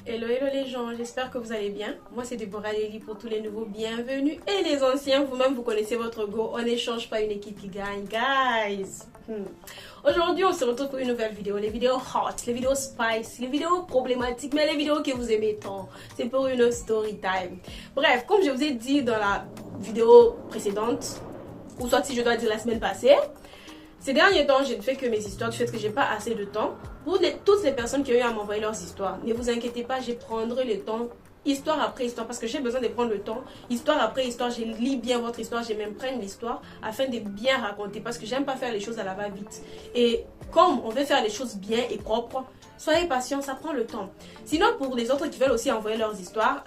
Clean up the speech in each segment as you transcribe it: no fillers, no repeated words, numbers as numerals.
Hello, hello les gens, j'espère que vous allez bien. Moi c'est Deborah Lely pour tous les nouveaux bienvenus. Et les anciens, vous-même vous connaissez votre go. On n'échange pas une équipe qui gagne, guys. Aujourd'hui on se retrouve pour une nouvelle vidéo. Les vidéos hot, les vidéos spice, les vidéos problématiques, mais les vidéos que vous aimez tant. C'est pour une story time. Bref, comme je vous ai dit dans la vidéo précédente, ou soit si je dois dire la semaine passée, ces derniers temps, je ne fais que mes histoires du fait que j'ai pas assez de temps. Pour toutes les personnes qui ont eu à m'envoyer leurs histoires, ne vous inquiétez pas, je prendrai le temps, histoire après histoire, parce que j'ai besoin de prendre le temps, histoire après histoire, je lis bien votre histoire, je m'imprègne l'histoire, afin de bien raconter, parce que j'aime pas faire les choses à la va-vite. Et comme on veut faire les choses bien et propres, soyez patients, ça prend le temps. Sinon, pour les autres qui veulent aussi envoyer leurs histoires,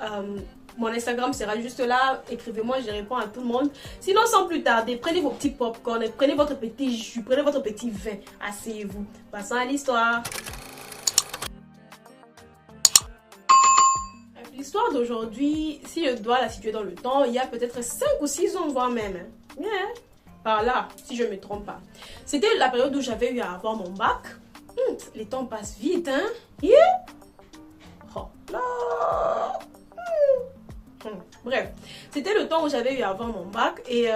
mon Instagram sera juste là, écrivez-moi, je réponds à tout le monde. Sinon, sans plus tarder, prenez vos petits popcorn, prenez votre petit jus, prenez votre petit vin, asseyez-vous. Passons à l'histoire. L'histoire d'aujourd'hui, si je dois la situer dans le temps, il y a peut-être 5 ou 6 ans, voire même. Par là, si je ne me trompe pas. C'était la période où j'avais eu à avoir mon bac. Les temps passent vite, hein? Oh là! Bref, c'était le temps où j'avais eu à avoir mon bac et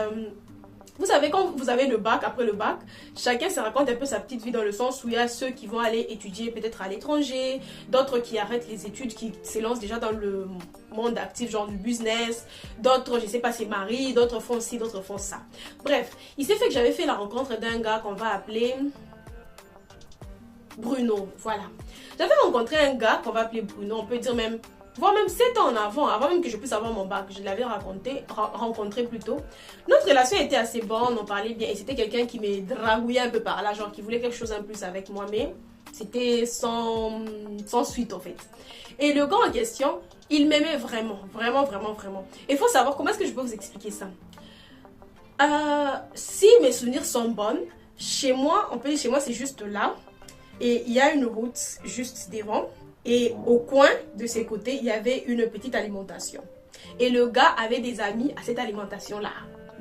vous savez, quand vous avez le bac, après le bac, chacun se raconte un peu sa petite vie dans le sens où il y a ceux qui vont aller étudier peut-être à l'étranger, d'autres qui arrêtent les études, qui s'élancent déjà dans le monde actif, genre du business, d'autres, je sais pas, se marient, d'autres font ci, d'autres font ça. Bref, il s'est fait que j'avais fait la rencontre d'un gars qu'on va appeler Bruno, voilà. J'avais rencontré un gars qu'on va appeler Bruno, on peut dire même, voire même 7 ans en avant même que je puisse avoir mon bac, je l'avais rencontré plutôt. Notre relation était assez bonne, on parlait bien et c'était quelqu'un qui me dragouillait un peu par là, genre qui voulait quelque chose en plus avec moi, mais c'était sans suite en fait. Et le gars en question, il m'aimait vraiment. Et il faut savoir comment est-ce que je peux vous expliquer ça. Si mes souvenirs sont bons, chez moi, on peut dire chez moi c'est juste là, et il y a une route juste devant. Et au coin de ses côtés, il y avait une petite alimentation. Et le gars avait des amis à cette alimentation-là.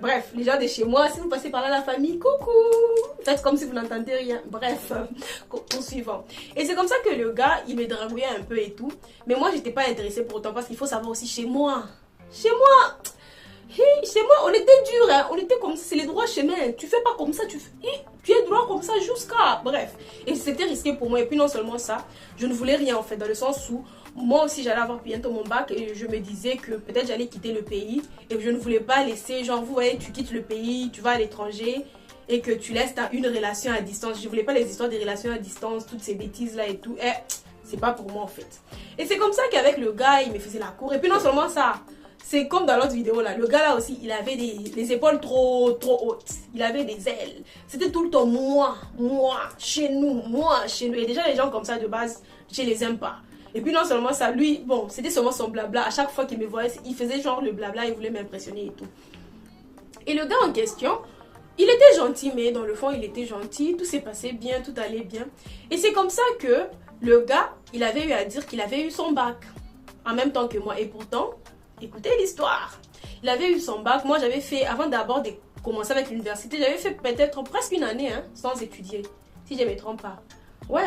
Bref, les gens de chez moi, si vous passez par là, la famille, coucou! Faites comme si vous n'entendez rien. Bref, poursuivons. Et c'est comme ça que le gars, il me dragouillait un peu et tout. Mais moi, j'étais pas intéressée pour autant parce qu'il faut savoir aussi chez moi. Chez moi, on était dur, hein. On était comme ça, c'est les droits chemins. Tu fais pas comme ça, tu es droit comme ça jusqu'à... Bref, et c'était risqué pour moi. Et puis non seulement ça, je ne voulais rien en fait, dans le sens où moi aussi j'allais avoir bientôt mon bac et je me disais que peut-être j'allais quitter le pays et je ne voulais pas laisser, genre vous voyez, tu quittes le pays, tu vas à l'étranger et que tu laisses une relation à distance. Je voulais pas les histoires des relations à distance, toutes ces bêtises là et tout. C'est pas pour moi en fait. Et c'est comme ça qu'avec le gars, il me faisait la cour. Et puis non seulement ça, c'est comme dans l'autre vidéo là, le gars là aussi, il avait des épaules trop hautes, il avait des ailes. C'était tout le temps moi, chez nous. Et déjà les gens comme ça de base, je les aime pas. Et puis non seulement ça, lui, bon, c'était seulement son blabla. À chaque fois qu'il me voyait, il faisait genre le blabla, il voulait m'impressionner et tout. Et le gars en question, il était gentil, mais dans le fond, il était gentil. Tout s'est passé bien, tout allait bien. Et c'est comme ça que le gars, il avait eu à dire qu'il avait eu son bac en même temps que moi. Et pourtant, écoutez l'histoire. Il avait eu son bac. Moi, j'avais fait, avant d'abord de commencer avec l'université, j'avais fait peut-être presque une année sans étudier. Si je ne me trompe pas. Ouais.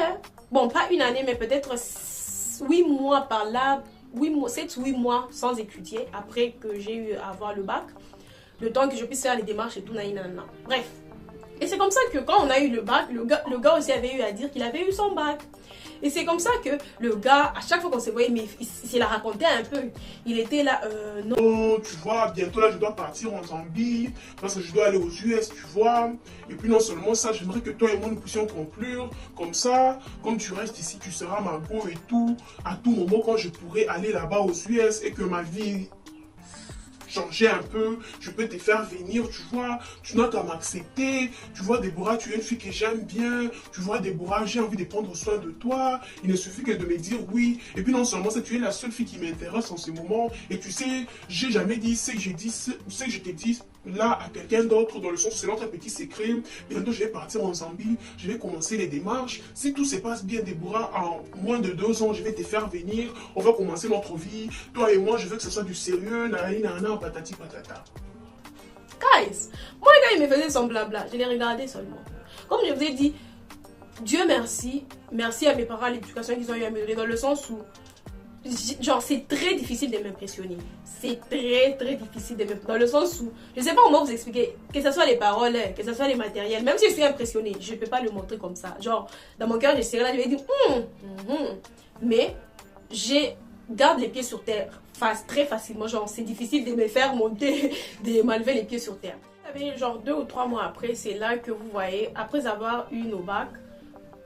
Bon, pas une année, mais peut-être 8 mois par là. 7-8 mois sans étudier après que j'ai eu à avoir le bac. Le temps que je puisse faire les démarches et tout. Bref. Et c'est comme ça que quand on a eu le bac, le gars aussi avait eu à dire qu'il avait eu son bac. Et c'est comme ça que le gars, à chaque fois qu'on se voyait, mais il a raconté un peu. Il était là, non. Oh, tu vois, bientôt là, je dois partir en Zambie, parce que je dois aller aux US, tu vois. Et puis non seulement ça, j'aimerais que toi et moi nous puissions conclure. Comme ça, comme tu restes ici, tu seras ma go et tout. À tout moment, quand je pourrai aller là-bas aux US et que ma vie changer un peu, je peux te faire venir, tu vois, tu n'as qu'à m'accepter, tu vois, Déborah, tu es une fille que j'aime bien, tu vois, Déborah, j'ai envie de prendre soin de toi, il ne suffit que de me dire oui, et puis non seulement ça, tu es la seule fille qui m'intéresse en ce moment, et tu sais, j'ai jamais dit ce que j'ai dit, ce que je t'ai dit là à quelqu'un d'autre, dans le sens, c'est notre petit secret, bientôt je vais partir en Zambie, je vais commencer les démarches, si tout se passe bien, Déborah, en moins de 2 ans, je vais te faire venir, on va commencer notre vie, toi et moi, je veux que ce soit du sérieux, patati patata. Guys, moi le gars il me faisait son blabla, je l'ai regardé seulement. Comme je vous ai dit, Dieu merci, merci à mes parents à l'éducation qu'ils ont eu à me donner, dans le sens où genre, c'est très difficile de m'impressionner. C'est très difficile de m'impressionner. Dans le sens où, je sais pas comment vous expliquer, que ce soit les paroles, que ce soit les matériels, même si je suis impressionnée, je peux pas le montrer comme ça. Genre, dans mon cœur, je serai là, je vais dire, mais je garde les pieds sur terre très facilement. Genre, c'est difficile de me faire monter, de m'enlever les pieds sur terre. Genre 2 ou 3 mois après, c'est là que vous voyez, après avoir eu nos bacs,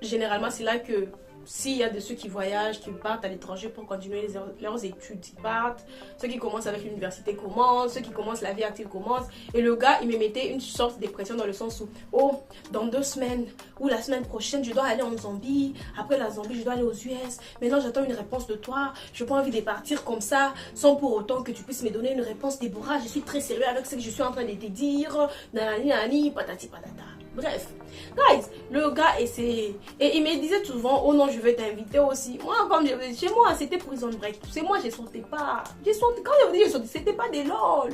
généralement c'est là que s'il y a de ceux qui voyagent, qui partent à l'étranger pour continuer leurs études, ils partent. Ceux qui commencent avec l'université commencent, ceux qui commencent la vie active commencent. Et le gars, il me mettait une sorte de pression dans le sens où, oh, dans 2 semaines ou la semaine prochaine, je dois aller en Zambie. Après la Zambie, je dois aller aux US. Maintenant, j'attends une réponse de toi. Je n'ai pas envie de partir comme ça, sans pour autant que tu puisses me donner une réponse. Déborah, je suis très sérieux avec ce que je suis en train de te dire. Nanani, nanani, patati patata. Bref, guys, le gars essayait. Et il me disait souvent, oh non, je vais t'inviter aussi. Moi, comme chez moi, c'était prison break. C'est moi, je sortais pas. Quand je vous dis je sortais, c'était pas des lol.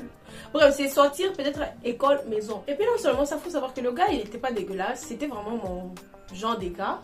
Bref, c'est sortir peut-être école, maison. Et puis non seulement ça, faut savoir que le gars, il était pas dégueulasse. C'était vraiment mon genre de gars.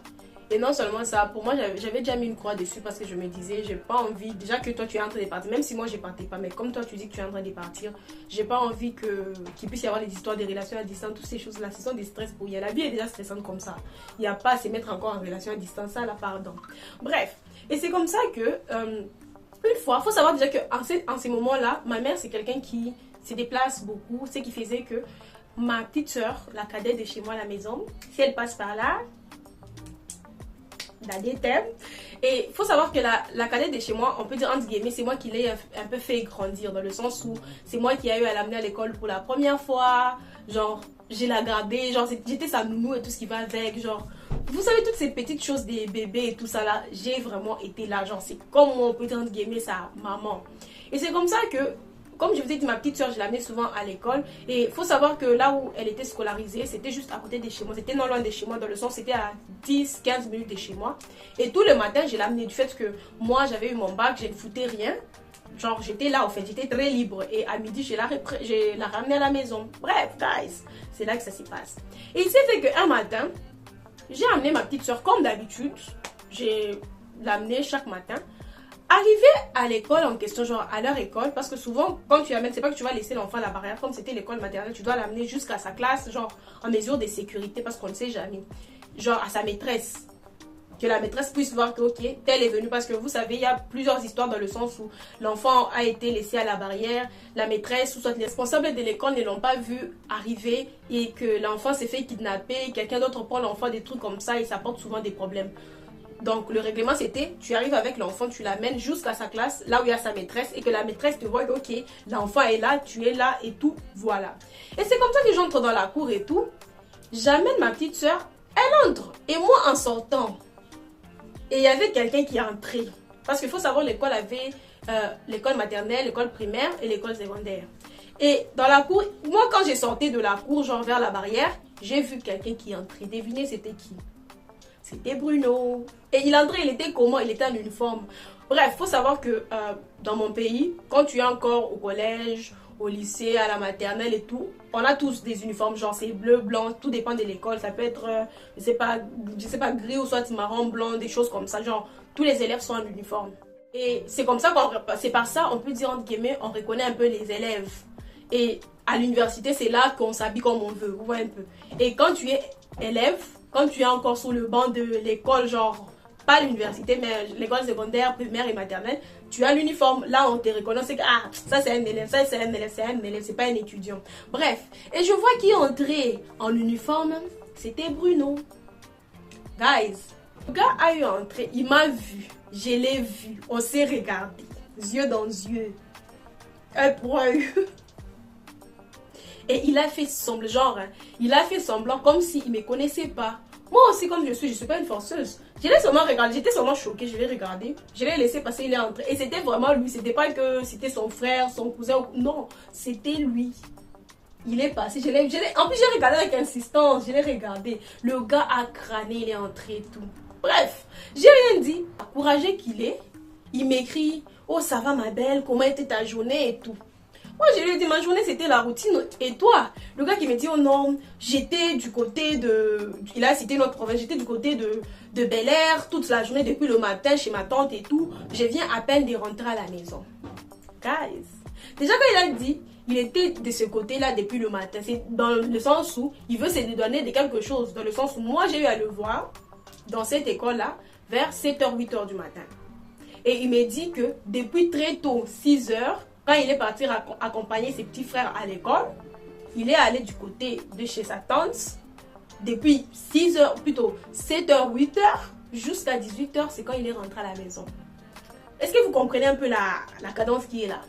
Et non seulement ça, pour moi, j'avais déjà mis une croix dessus parce que je me disais, j'ai pas envie, déjà que toi tu es en train de partir, même si moi je partais pas, mais comme toi tu dis que tu es en train de partir, j'ai pas envie qu'il puisse y avoir des histoires, des relations à distance, toutes ces choses-là, ce sont des stress pour y aller. La vie est déjà stressante comme ça. Il n'y a pas à se mettre encore en relation à distance, ça là, pardon. Bref, et c'est comme ça que, une fois, faut savoir déjà qu'en ces moments-là, ma mère c'est quelqu'un qui se déplace beaucoup, ce qui faisait que ma petite soeur, la cadette de chez moi à la maison, si elle passe par là, des thèmes. Et il faut savoir que la cadette de chez moi, on peut dire entre guillemets, c'est moi qui l'ai un peu fait grandir, dans le sens où c'est moi qui ai eu à l'amener à l'école pour la première fois. Genre, j'ai la gardée, genre j'étais sa nounou et tout ce qui va avec. Genre, vous savez, toutes ces petites choses des bébés et tout ça là, j'ai vraiment été là. Genre, c'est comme on peut dire entre guillemets sa maman. Et c'est comme ça que, comme je vous ai dit, ma petite soeur, je l'amenais souvent à l'école. Et il faut savoir que là où elle était scolarisée, c'était juste à côté de chez moi. C'était non loin de chez moi, dans le sens, c'était à 10-15 minutes de chez moi. Et tout le matin, je l'amenais du fait que moi, j'avais eu mon bac, je ne foutais rien. Genre, j'étais là, en fait, j'étais très libre. Et à midi, je la ramenais à la maison. Bref, guys, c'est là que ça se passe. Et il s'est fait qu'un matin, j'ai amené ma petite soeur comme d'habitude. J'ai l'amenée chaque matin. Arrivé à l'école en question, genre à leur école, parce que souvent, quand tu amènes, c'est pas que tu vas laisser l'enfant à la barrière, comme c'était l'école maternelle, tu dois l'amener jusqu'à sa classe, genre en mesure de sécurité, parce qu'on ne sait jamais. Genre à sa maîtresse. Que la maîtresse puisse voir que, ok, tel est venu, parce que vous savez, il y a plusieurs histoires dans le sens où l'enfant a été laissé à la barrière, la maîtresse ou soit les responsables de l'école ne l'ont pas vu arriver et que l'enfant s'est fait kidnapper, quelqu'un d'autre prend l'enfant, des trucs comme ça, et ça porte souvent des problèmes. Donc, le règlement, c'était, tu arrives avec l'enfant, tu l'amènes jusqu'à sa classe, là où il y a sa maîtresse, et que la maîtresse te voit, ok, l'enfant est là, tu es là, et tout, voilà. Et c'est comme ça que j'entre dans la cour et tout. J'amène ma petite soeur, elle entre. Et moi, en sortant, et il y avait quelqu'un qui est entré. Parce qu'il faut savoir, l'école avait l'école maternelle, l'école primaire et l'école secondaire. Et dans la cour, moi, quand j'ai sorti de la cour, genre vers la barrière, j'ai vu quelqu'un qui est entré. Devinez, c'était qui? C'était Bruno. Et il entrait, il était comment? Il était en uniforme. Bref, il faut savoir que dans mon pays, quand tu es encore au collège, au lycée, à la maternelle et tout, on a tous des uniformes, genre c'est bleu, blanc, tout dépend de l'école. Ça peut être, je sais pas, gris ou soit marron, blanc, des choses comme ça. Genre, tous les élèves sont en uniforme. Et c'est comme ça c'est par ça, on peut dire entre guillemets, on reconnaît un peu les élèves. Et à l'université, c'est là qu'on s'habille comme on veut, vous voyez un peu. Et quand tu es élève, quand tu es encore sur le banc de l'école, genre, pas l'université, mais l'école secondaire, primaire et maternelle, tu as l'uniforme. Là, on te reconnaît, c'est que, ah, ça c'est un élève, ça c'est un élève, c'est un élève, c'est pas un étudiant. Bref, et je vois qui est entré en uniforme, c'était Bruno. Guys, le gars a eu entré, il m'a vu, je l'ai vu, on s'est regardé, yeux dans yeux, œil pour œil. Et il a fait semblant, genre, il a fait semblant comme s'il ne me connaissait pas. Moi aussi, comme je suis pas une forceuse. Je l'ai seulement regardé, j'étais seulement choquée, je l'ai regardé. Je l'ai laissé passer, il est entré. Et c'était vraiment lui, c'était pas que c'était son frère, son cousin, non, c'était lui. Il est passé, en plus j'ai regardé avec insistance, je l'ai regardé. Le gars a crâné, il est entré et tout. Bref, j'ai rien dit. Encouragé qu'il est, il m'écrit, oh ça va ma belle, comment était ta journée et tout. Moi, je lui ai dit, ma journée, c'était la routine. Et toi? Le gars qui me dit, oh non, j'étais du côté de... Il a cité notre province, j'étais du côté de Bel-Air toute la journée, depuis le matin, chez ma tante et tout. Je viens à peine de rentrer à la maison. Guys, déjà quand il a dit, il était de ce côté-là depuis le matin. C'est dans le sens où il veut se donner de quelque chose. Dans le sens où moi, j'ai eu à le voir dans cette école-là vers 7h, 8h du matin. Et il m'a dit que depuis très tôt, 6h, quand il est parti accompagner ses petits frères à l'école, il est allé du côté de chez sa tante. Depuis 6h, plutôt 7h, 8h, jusqu'à 18h, c'est quand il est rentré à la maison. Est-ce que vous comprenez un peu la cadence qui est là?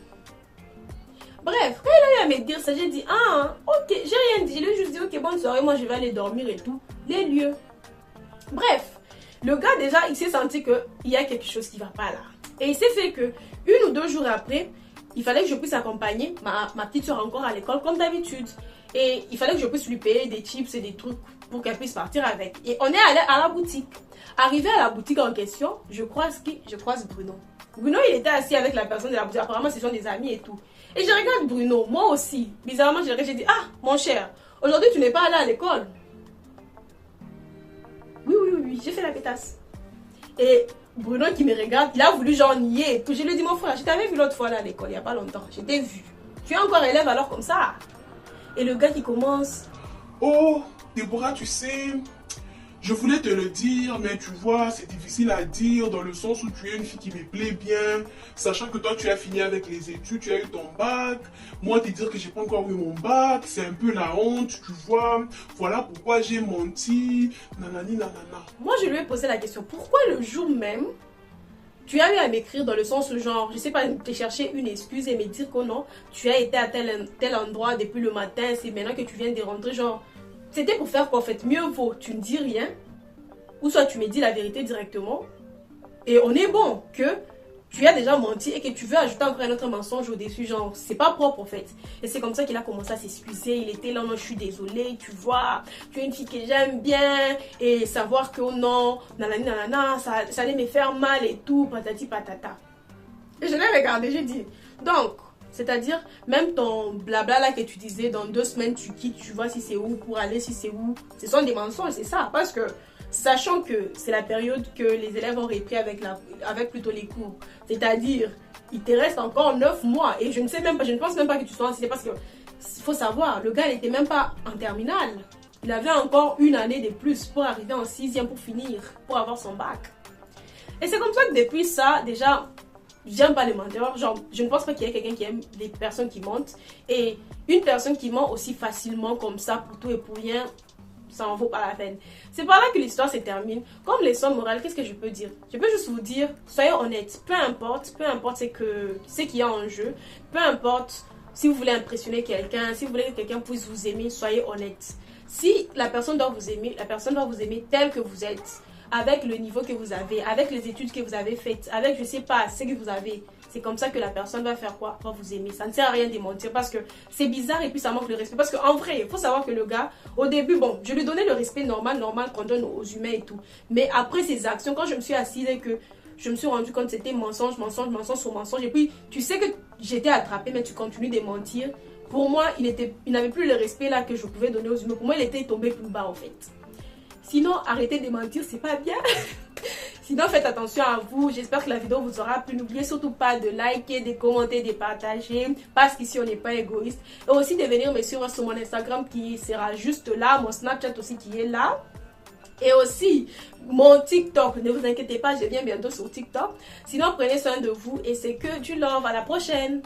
Bref, quand il a eu à me dire ça, j'ai dit, ah, ok, j'ai rien dit. Je lui ai juste dit, ok, bonne soirée, moi je vais aller dormir et tout. Les lieux. Bref, le gars déjà, il s'est senti qu'il y a quelque chose qui ne va pas là. Et il s'est fait que, 1 ou 2 jours après, il fallait que je puisse accompagner ma petite soeur encore à l'école comme d'habitude. Et il fallait que je puisse lui payer des chips et des trucs pour qu'elle puisse partir avec. Et on est allé à la boutique. Arrivé à la boutique en question, je croise Bruno. Bruno, il était assis avec la personne de la boutique. Apparemment, ce sont des amis et tout. Et je regarde Bruno, moi aussi. Bizarrement, j'ai dit, ah, mon cher, aujourd'hui, tu n'es pas allé à l'école. Oui, j'ai fait la pétasse. Et Bruno qui me regarde, il a voulu genre nier et tout. Je lui ai dit, mon frère, je t'avais vu l'autre fois là à l'école, il n'y a pas longtemps. Je t'ai vu. Tu es encore élève alors comme ça. Et le gars qui commence. Oh, Déborah, tu sais, je voulais te le dire, mais tu vois, c'est difficile à dire dans le sens où tu es une fille qui me plaît bien, sachant que toi, tu as fini avec les études, tu as eu ton bac. Moi, te dire que j'ai pas encore eu mon bac, c'est un peu la honte, tu vois. Voilà pourquoi j'ai menti, nanani, nanana. Moi, je lui ai posé la question, pourquoi le jour même, tu as eu à m'écrire dans le sens où genre, je sais pas, te chercher une excuse et me dire que non, tu as été à tel endroit depuis le matin, c'est maintenant que tu viens de rentrer, genre... C'était pour faire quoi en fait? Mieux vaut, tu ne dis rien, ou soit tu me dis la vérité directement, et on est bon que tu as déjà menti et que tu veux ajouter encore un autre mensonge au-dessus, genre, c'est pas propre en fait. Et c'est comme ça qu'il a commencé à s'excuser, il était là, non, je suis désolée, tu vois, tu es une fille que j'aime bien, et savoir que oh non, nanani nanana, ça allait me faire mal et tout, patati patata. Et je l'ai regardé, j'ai dit, donc, c'est-à-dire, même ton blabla là que tu disais, dans 2 semaines tu quittes, tu vois si c'est où pour aller, si c'est où. Ce sont des mensonges, c'est ça. Parce que, sachant que c'est la période que les élèves ont repris avec plutôt les cours. C'est-à-dire, il te reste encore 9 mois. Et je ne sais même pas, je ne pense même pas que tu sois incité parce que, il faut savoir, le gars n'était même pas en terminale. Il avait encore 1 année de plus pour arriver en 6e pour finir, pour avoir son bac. Et c'est comme ça que depuis ça, déjà... J'aime pas les menteurs, genre je ne pense pas qu'il y ait quelqu'un qui aime les personnes qui mentent. Et une personne qui ment aussi facilement comme ça pour tout et pour rien, ça en vaut pas la peine. C'est par là que l'histoire se termine. Comme leçon morale, qu'est-ce que je peux dire? Je peux juste vous dire, soyez honnêtes, peu importe ce qu'il y a en jeu, peu importe si vous voulez impressionner quelqu'un, si vous voulez que quelqu'un puisse vous aimer, soyez honnête. Si la personne doit vous aimer, la personne doit vous aimer tel que vous êtes. Avec le niveau que vous avez, avec les études que vous avez faites, avec je sais pas ce que vous avez. C'est comme ça que la personne va faire quoi? Va vous aimer. Ça ne sert à rien de mentir parce que c'est bizarre et puis ça manque de respect. Parce qu'en vrai, il faut savoir que le gars, au début, bon, je lui donnais le respect normal qu'on donne aux humains et tout. Mais après ses actions, quand je me suis assise et que je me suis rendu compte que c'était mensonge sur mensonge. Et puis, tu sais que j'étais attrapée, mais tu continues de mentir. Pour moi, il n'avait plus le respect là que je pouvais donner aux humains. Pour moi, il était tombé plus bas en fait. Sinon, arrêtez de mentir, c'est pas bien. Sinon, faites attention à vous. J'espère que la vidéo vous aura plu. N'oubliez surtout pas de liker, de commenter, de partager. Parce qu'ici, on n'est pas égoïste. Et aussi de venir me suivre sur mon Instagram qui sera juste là. Mon Snapchat aussi qui est là. Et aussi, mon TikTok. Ne vous inquiétez pas, je viens bientôt sur TikTok. Sinon, prenez soin de vous. Et c'est que du love. À la prochaine.